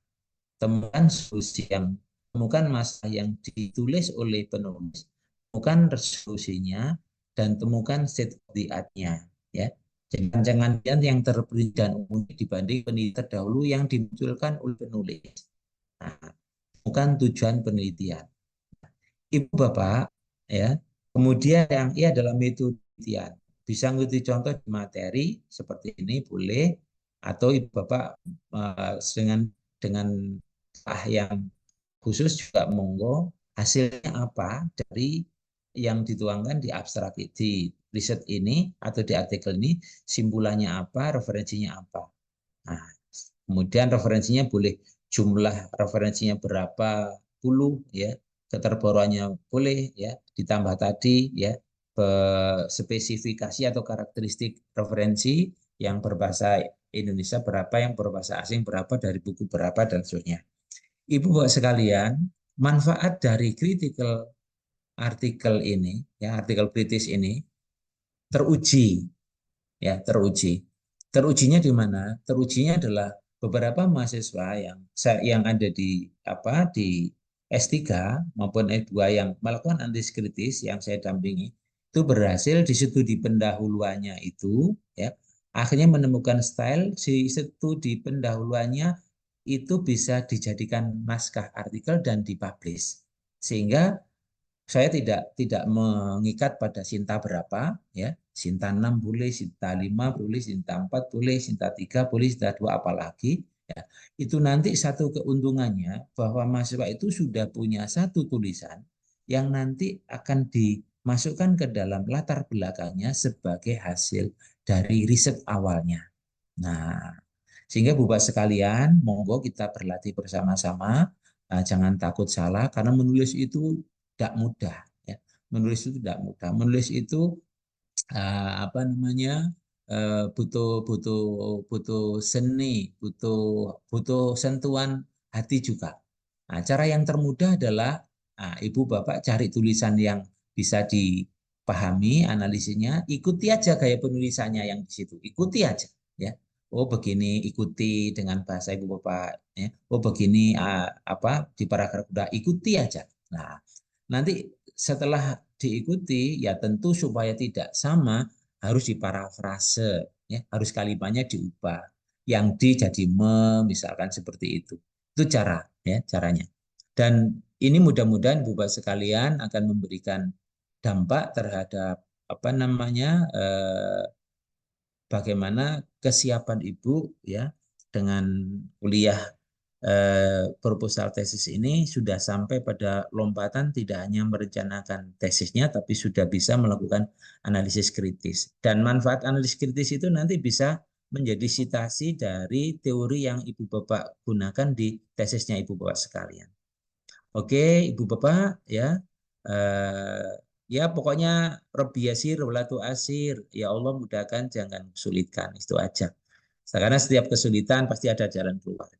temukan solusi temukan masalah yang ditulis oleh penulis, temukan resolusinya, dan temukan state of the art-nya. Ya. Jangan yang terpilih dan unik dibanding penelitian terdahulu yang dimunculkan oleh penulis. Nah, temukan tujuan penelitian. Ibu Bapak, ya. Kemudian yang ia adalah metode penelitian. Bisa mengikuti contoh di materi seperti ini boleh, atau Ibu Bapak dengan yang khusus juga monggo. Hasilnya apa dari yang dituangkan di abstrak di riset ini atau di artikel ini, simpulannya apa, referensinya apa. Nah, kemudian referensinya boleh jumlah referensinya berapa puluh, ya, keterbaruannya boleh, ya, ditambah tadi, ya, spesifikasi atau karakteristik referensi yang berbahasa Indonesia berapa, yang berbahasa asing berapa, dari buku berapa, dan seterusnya. Ibu Bapak sekalian, manfaat dari critical artikel ini, ya artikel kritis ini teruji, ya teruji. Terujinya di mana? Terujinya adalah beberapa mahasiswa yang ada di S3 maupun S2 yang melakukan analisis kritis yang saya dampingi itu berhasil di studi pendahuluannya itu, ya akhirnya menemukan style si studi pendahuluannya itu bisa dijadikan naskah artikel dan dipublish, sehingga saya tidak mengikat pada Sinta berapa, ya. Sinta 6 boleh, Sinta 5 boleh, Sinta 4 boleh, Sinta 3 boleh, Sinta 2 apalagi, ya. Itu nanti satu keuntungannya bahwa mahasiswa itu sudah punya satu tulisan yang nanti akan dimasukkan ke dalam latar belakangnya sebagai hasil dari riset awalnya. Nah, sehingga Bapak sekalian, monggo kita berlatih bersama-sama. Jangan takut salah, karena menulis itu tidak mudah. Ya. Menulis itu tidak mudah. Menulis itu apa namanya, butuh butuh butuh seni, butuh butuh sentuhan hati juga. Nah, cara yang termudah adalah Ibu Bapak cari tulisan yang bisa dipahami analisisnya, ikuti aja gaya penulisannya yang di situ, ikuti aja, ya. Oh begini, ikuti dengan bahasa Ibu Bapak, ya. Oh begini, apa di paragraf udah, ikuti aja. Nah, nanti setelah diikuti, ya tentu supaya tidak sama harus diparafrase, ya harus kalimatnya diubah, yang di jadi misalkan seperti itu. Itu cara, ya caranya. Dan ini mudah-mudahan Bapak sekalian akan memberikan dampak terhadap apa namanya, bagaimana kesiapan Ibu, ya dengan kuliah proposal tesis ini sudah sampai pada lompatan tidak hanya merencanakan tesisnya, tapi sudah bisa melakukan analisis kritis. Dan manfaat analisis kritis itu nanti bisa menjadi sitasi dari teori yang Ibu Bapak gunakan di tesisnya Ibu Bapak sekalian. Oke, Ibu Bapak, ya. Eh, ya pokoknya Rabbi yasir walatu asir. Ya Allah mudahkan, jangan sulitkan. Itu aja. Karena setiap kesulitan pasti ada jalan keluar.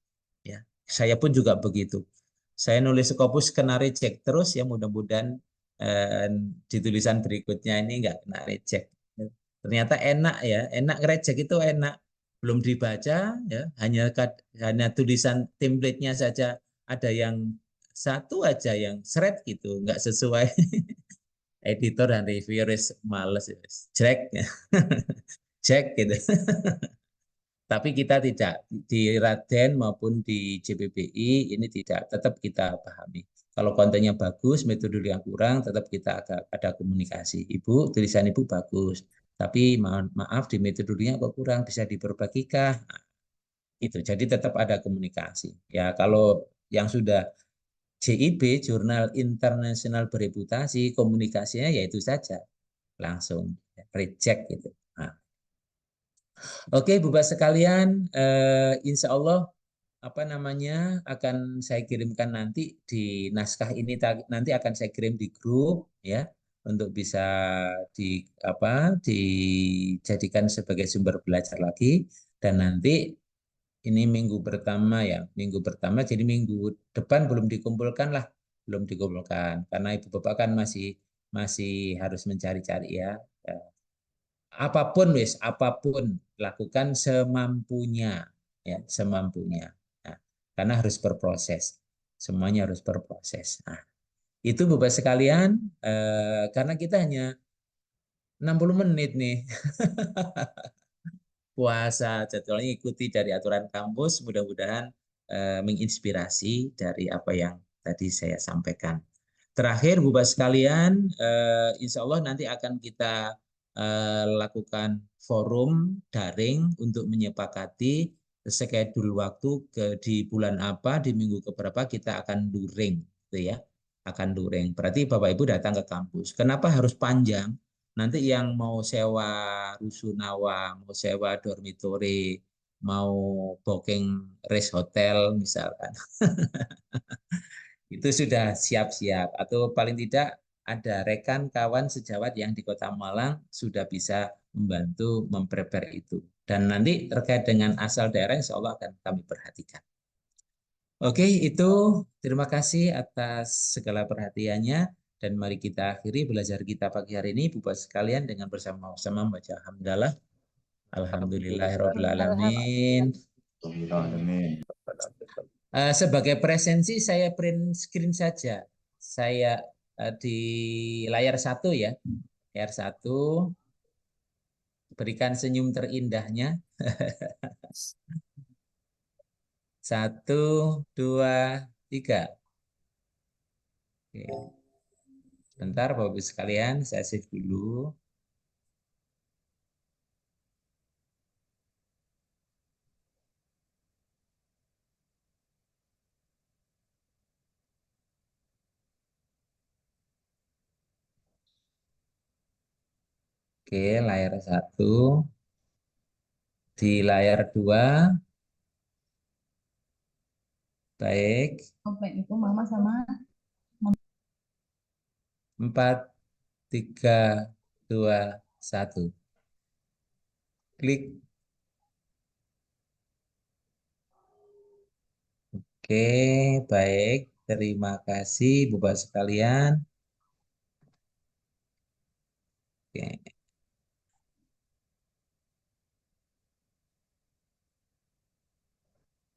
Ya, saya pun juga begitu. Saya nulis Scopus kena reject terus, ya mudah-mudahan di tulisan berikutnya ini nggak kena reject. Ternyata enak, ya, enak reject itu enak. Belum dibaca, ya, hanya tulisan template-nya saja ada yang satu aja yang shred gitu, nggak sesuai. Editor dan reviewer males, jelek, cek gitu. Tapi kita tidak di Raden maupun di JPBI ini tidak, tetap kita pahami. Kalau kontennya bagus, metodologi yang kurang, tetap kita ada komunikasi. Ibu, tulisan Ibu bagus, tapi maaf di metodologinya kok kurang, bisa diperbagikah? Nah, itu. Jadi tetap ada komunikasi. Ya kalau yang sudah JIB, Jurnal Internasional Bereputasi, komunikasinya yaitu saja langsung reject gitu. Nah, oke, Bapak sekalian, insya Allah apa namanya akan saya kirimkan nanti di naskah ini, nanti akan saya kirim di grup, ya, untuk bisa dijadikan sebagai sumber belajar lagi. Dan nanti ini minggu pertama, ya, minggu pertama, jadi minggu depan belum dikumpulkan lah, belum dikumpulkan karena Ibu Bapak kan masih masih harus mencari-cari, ya. Ya, apapun lakukan semampunya, ya semampunya. Nah, karena harus berproses, semuanya harus berproses. Nah, itu Bapak sekalian, karena kita hanya 60 menit nih puasa, jadwalnya ikuti dari aturan kampus, mudah-mudahan menginspirasi dari apa yang tadi saya sampaikan. Terakhir, Bapak sekalian, insya Allah nanti akan kita lakukan forum daring untuk menyepakati schedule waktu di bulan apa, di minggu keberapa kita akan luring, gitu ya, akan luring. Berarti Bapak Ibu datang ke kampus. Kenapa harus panjang? Nanti yang mau sewa rusunawa, mau sewa dormitory, mau booking rest hotel misalkan, itu sudah siap-siap, atau paling tidak ada rekan kawan sejawat yang di Kota Malang sudah bisa membantu memprepare itu. Dan nanti terkait dengan asal daerah insya Allah akan kami perhatikan. Oke, itu terima kasih atas segala perhatiannya dan mari kita akhiri belajar kita pagi hari ini Bapak sekalian dengan bersama-sama membaca alhamdulillah. Alhamdulillahirabbil alamin. Sebagai presensi saya print screen saja. Saya di layar satu ya. Layar satu. Berikan senyum terindahnya. Satu, dua, tiga. Oke. Bentar Bapak Ibu sekalian, saya save dulu. Oke, layar satu. Di layar dua. Baik.
Itu mama sama
4, 3, 2, 1. Klik. Oke, baik. Terima kasih Bapak sekalian. Oke.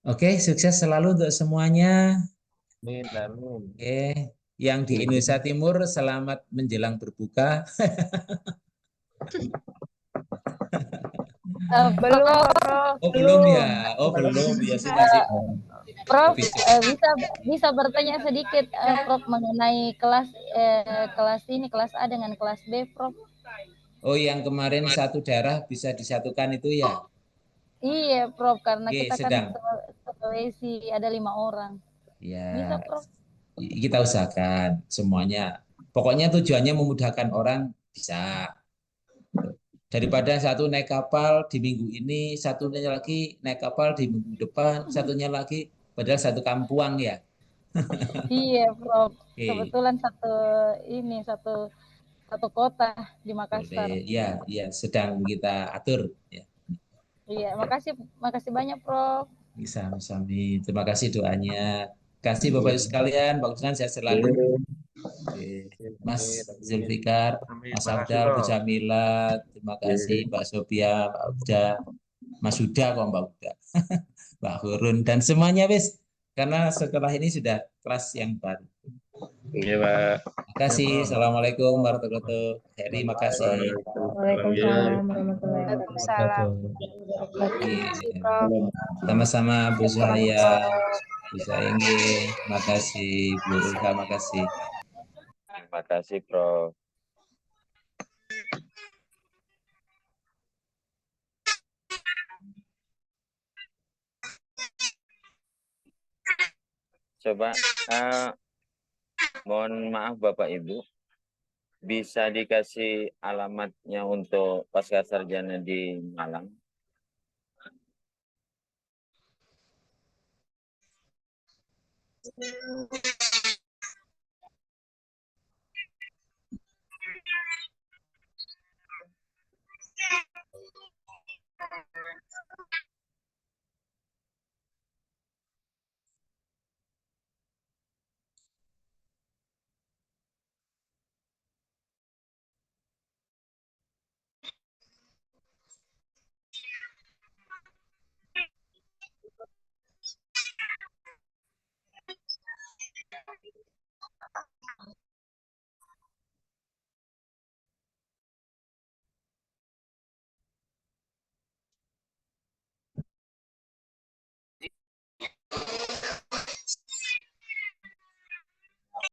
Oke, sukses selalu untuk semuanya. Oke, yang di Indonesia Timur selamat menjelang berbuka.
belum Prof.
Oh belum ya, oh belum ya sih masih
Prof,
besok.
bisa bertanya sedikit Prof mengenai kelas ini kelas A dengan kelas B Prof.
Oh yang kemarin satu daerah bisa disatukan itu ya?
Iya Prof, karena
Oke,
kita kan
sedang.
satu ada 5 orang. Bisa
Ya,
Prof.
kita usahakan semuanya. Pokoknya tujuannya memudahkan orang bisa. Daripada satu naik kapal di minggu ini, satunya lagi naik kapal di minggu depan, satunya lagi padahal satu kampuang ya.
Iya Prof,
Oke,
kebetulan satu satu kota di
boleh.
Makassar.
Ya, ya sedang kita atur ya.
Iya, makasih banyak Prof.
Sami-sami. Terima kasih doanya. Kasih Bapak Ibu sekalian, baguskan saya selalu. Oke. Mas Zulfikar, Mas Abdal, Bu Jamila, terima kasih Mbak Sofia, Mbak Uda, Mas Huda kok Mbak Uda, Mbak Hurun dan semuanya wis karena setelah ini sudah kelas yang baru.
Iya, Pak.
Terima kasih. Assalamualaikum warahmatullahi wabarakatuh. Heri, makasih.
Waalaikumsalam warahmatullahi wabarakatuh.
Iya. Sama-sama Bu Zahaya, Bu Zahengge, makasih Bu Ulfa, makasih.
Terima kasih, Prof. Coba, mohon maaf Bapak Ibu, bisa dikasih alamatnya untuk pasca sarjana di Malang?